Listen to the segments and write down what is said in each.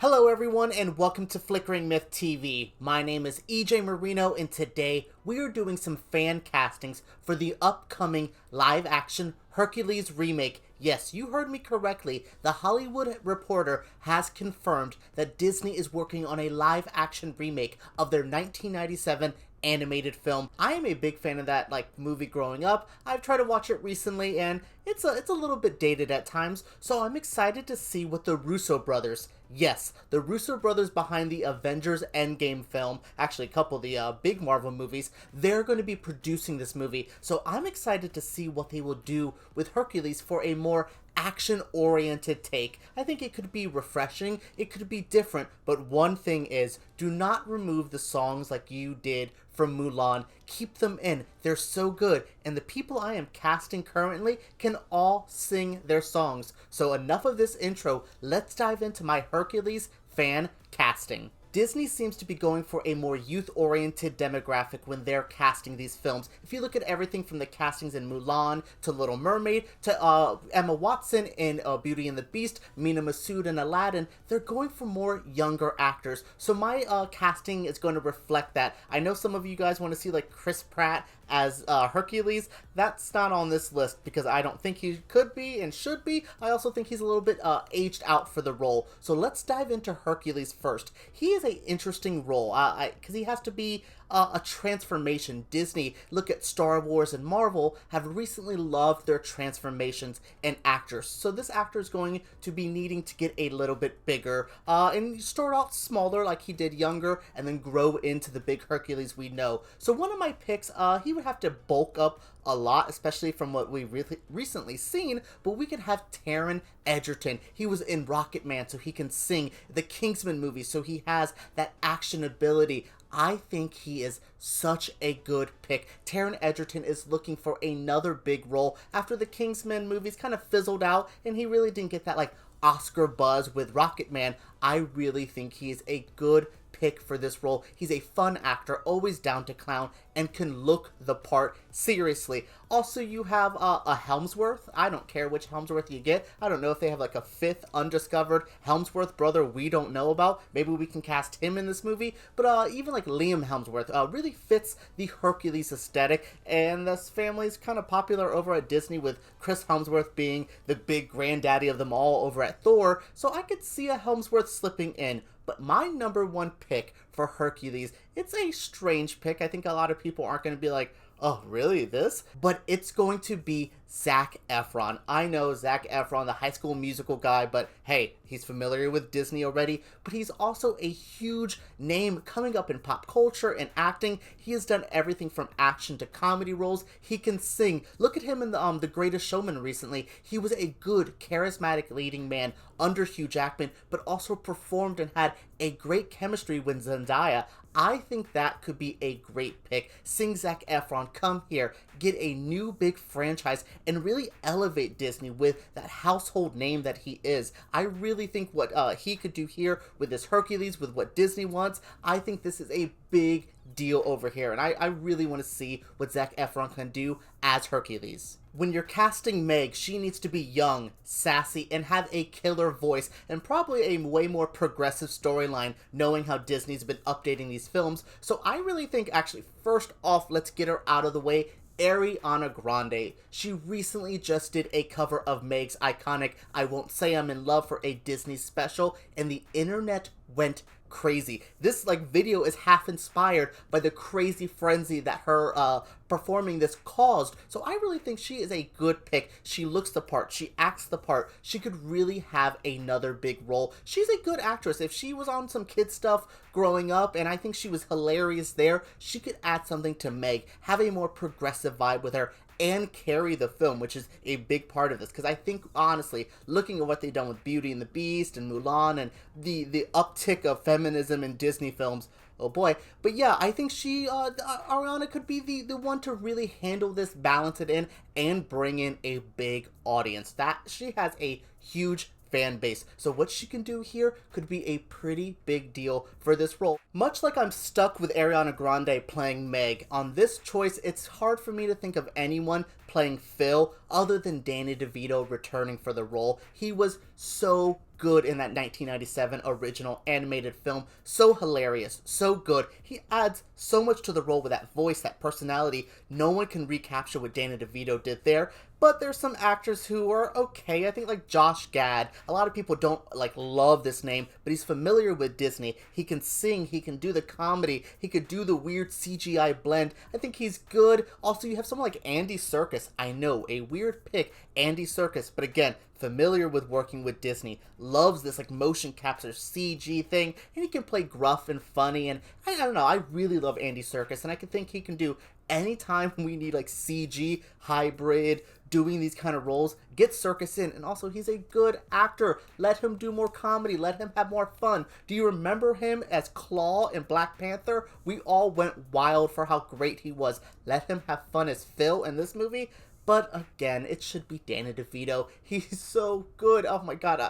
Hello everyone and welcome to Flickering Myth TV. My name is EJ Marino and today we are doing some fan castings for the upcoming live-action Hercules Remake. Yes, you heard me correctly. The Hollywood Reporter has confirmed that Disney is working on a live-action remake of their 1997 animated film. I am a big fan of that movie growing up. I've tried to watch it recently and it's a little bit dated at times, so I'm excited to see what the Russo brothers, yes, the Russo brothers behind the Avengers Endgame film, actually a couple of the big Marvel movies, they're going to be producing this movie. So I'm excited to see what they will do with Hercules for a more action-oriented take. I think it could be refreshing, it could be different, but one thing is, do not remove the songs like you did from Mulan. Keep them in. They're so good, and the people I am casting currently can all sing their songs. So enough of this intro, let's dive into my Hercules fan casting. Disney seems to be going for a more youth-oriented demographic when they're casting these films. If you look at everything from the castings in Mulan, to Little Mermaid, to Emma Watson in Beauty and the Beast, Mina Massoud in Aladdin, they're going for more younger actors. So my casting is going to reflect that. I know some of you guys want to see like Chris Pratt as Hercules. That's not on this list because I don't think he could be and should be. I also think he's a little bit aged out for the role. So let's dive into Hercules first. He is an interesting role because he has to be a transformation. Disney, look at Star Wars and Marvel, have recently loved their transformations in actors. So this actor is going to be needing to get a little bit bigger and start out smaller like he did younger and then grow into the big Hercules we know. So one of my picks, he would have to bulk up a lot, especially from what we've recently seen, but we could have Taron Egerton. He was in Rocket Man, so he can sing. The Kingsman movie, so he has that action ability. I think he is such a good pick. Taron Egerton is looking for another big role after the Kingsman movies kind of fizzled out, and he really didn't get that Oscar buzz with Rocket Man. I really think he's a good pick for this role. He's a fun actor, always down to clown, and can look the part seriously. Also, you have a Helmsworth. I don't care which Helmsworth you get. I don't know if they have a fifth undiscovered Helmsworth brother we don't know about. Maybe we can cast him in this movie. But even Liam Helmsworth really fits the Hercules aesthetic, and this family is kind of popular over at Disney with Chris Helmsworth being the big granddaddy of them all over at Thor. So I could see a Helmsworth slipping in. But my number one pick for Hercules, it's a strange pick. I think a lot of people aren't going to be like, oh, really, this? But it's going to be Zac Efron. I know Zac Efron, the High School Musical guy, but hey, he's familiar with Disney already, but he's also a huge name coming up in pop culture and acting. He has done everything from action to comedy roles. He can sing. Look at him in the Greatest Showman recently. He was a good, charismatic leading man under Hugh Jackman, but also performed and had a great chemistry with Zendaya. I think that could be a great pick. Sing Zac Efron, come here, get a new big franchise, and really elevate Disney with that household name that he is. I really think what he could do here with this Hercules, with what Disney wants, I think this is a big deal over here, and I really want to see what Zac Efron can do as Hercules. When you're casting Meg, she needs to be young, sassy, and have a killer voice, and probably a way more progressive storyline, knowing how Disney's been updating these films. So I really think, actually, first off, let's get her out of the way. Ariana Grande. She recently just did a cover of Meg's iconic I Won't Say I'm in Love for a Disney special, and the internet went crazy. This video is half inspired by the crazy frenzy that her performing this caused. So I really think she is a good pick. She looks the part, she acts the part, she could really have another big role. She's a good actress. If she was on some kid stuff growing up, and I think she was hilarious there, she could add something to Meg, have a more progressive vibe with her, and carry the film, which is a big part of this, because I think, honestly, looking at what they've done with Beauty and the Beast and Mulan and the uptick of feminism in Disney films, oh boy. But yeah, I think Ariana could be the one to really handle this, balance it in, and bring in a big audience. That she has a huge fan base. So what she can do here could be a pretty big deal for this role. Much like I'm stuck with Ariana Grande playing Meg, on this choice, it's hard for me to think of anyone playing Phil other than Danny DeVito returning for the role. He was so good in that 1997 original animated film. So hilarious, so good. He adds so much to the role with that voice, that personality. No one can recapture what Danny DeVito did there. But there's some actors who are okay. I think like Josh Gad. A lot of people don't like love this name, but he's familiar with Disney. He can sing, he can do the comedy, he could do the weird CGI blend. I think he's good. Also, you have someone like Andy Serkis. I know, a weird pick, Andy Serkis, but again, familiar with working with Disney, loves this like motion capture CG thing, and he can play gruff and funny, and I don't know, I really love Andy Serkis, and I can think he can do anytime we need like CG hybrid doing these kind of roles, get Serkis in. And also, he's a good actor. Let him do more comedy, let him have more fun. Do you remember him as Claw in Black Panther? We all went wild for how great he was. Let him have fun as Phil in this movie. But again, it should be Danny DeVito. He's so good. Oh my god,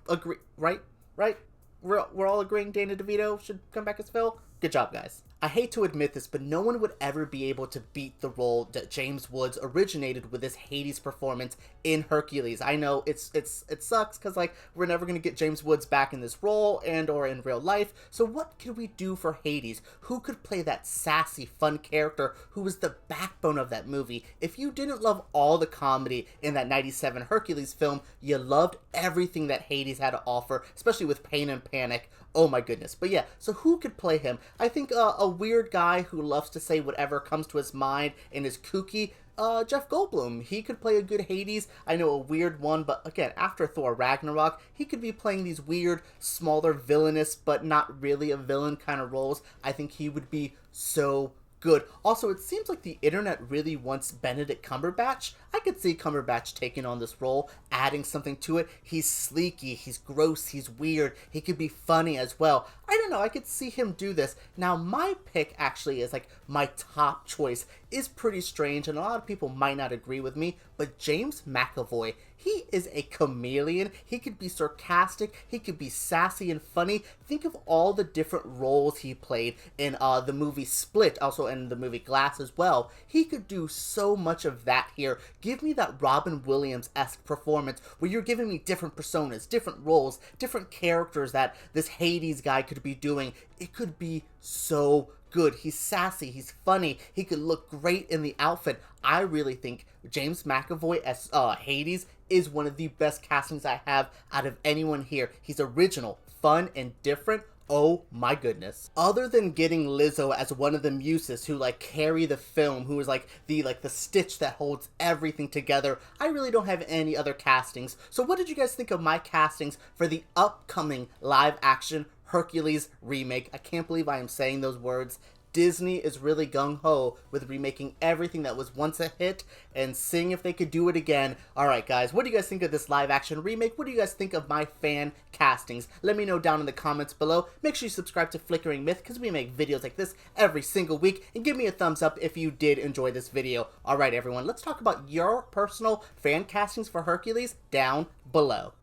agree, right? We're all agreeing Danny DeVito should come back as Phil? Good job, guys. I hate to admit this, but no one would ever be able to beat the role that James Woods originated with his Hades performance in Hercules. I know it sucks because like we're never gonna get James Woods back in this role and or in real life. So what could we do for Hades? Who could play that sassy, fun character who was the backbone of that movie? If you didn't love all the comedy in that 97 Hercules film, you loved everything that Hades had to offer, especially with Pain and Panic. Oh my goodness. But yeah, so who could play him? I think a weird guy who loves to say whatever comes to his mind and is kooky, Jeff Goldblum. He could play a good Hades. I know a weird one, but again, after Thor Ragnarok, he could be playing these weird, smaller, villainous, but not really a villain kind of roles. I think he would be so good. Also, it seems like the internet really wants Benedict Cumberbatch. I could see Cumberbatch taking on this role, adding something to it. He's sleeky, he's gross, he's weird, he could be funny as well. I don't know, I could see him do this. Now, my pick actually is like my top choice. Is pretty strange, and a lot of people might not agree with me, but James McAvoy, he is a chameleon. He could be sarcastic, he could be sassy and funny. Think of all the different roles he played in the movie Split, also in the movie Glass as well. He could do so much of that here. Give me that Robin Williams-esque performance where you're giving me different personas, different roles, different characters that this Hades guy could be doing. It could be so good. He's sassy, he's funny, he could look great in the outfit. I really think James McAvoy as Hades is one of the best castings I have out of anyone here. He's original, fun, and different. Oh my goodness. Other than getting Lizzo as one of the muses who like carry the film, who is like the stitch that holds everything together, I really don't have any other castings. So what did you guys think of my castings for the upcoming live action Hercules remake? I can't believe I am saying those words. Disney is really gung-ho with remaking everything that was once a hit and seeing if they could do it again. Alright guys, what do you guys think of this live-action remake? What do you guys think of my fan castings? Let me know down in the comments below. Make sure you subscribe to Flickering Myth because we make videos like this every single week. And give me a thumbs up if you did enjoy this video. Alright everyone, let's talk about your personal fan castings for Hercules down below.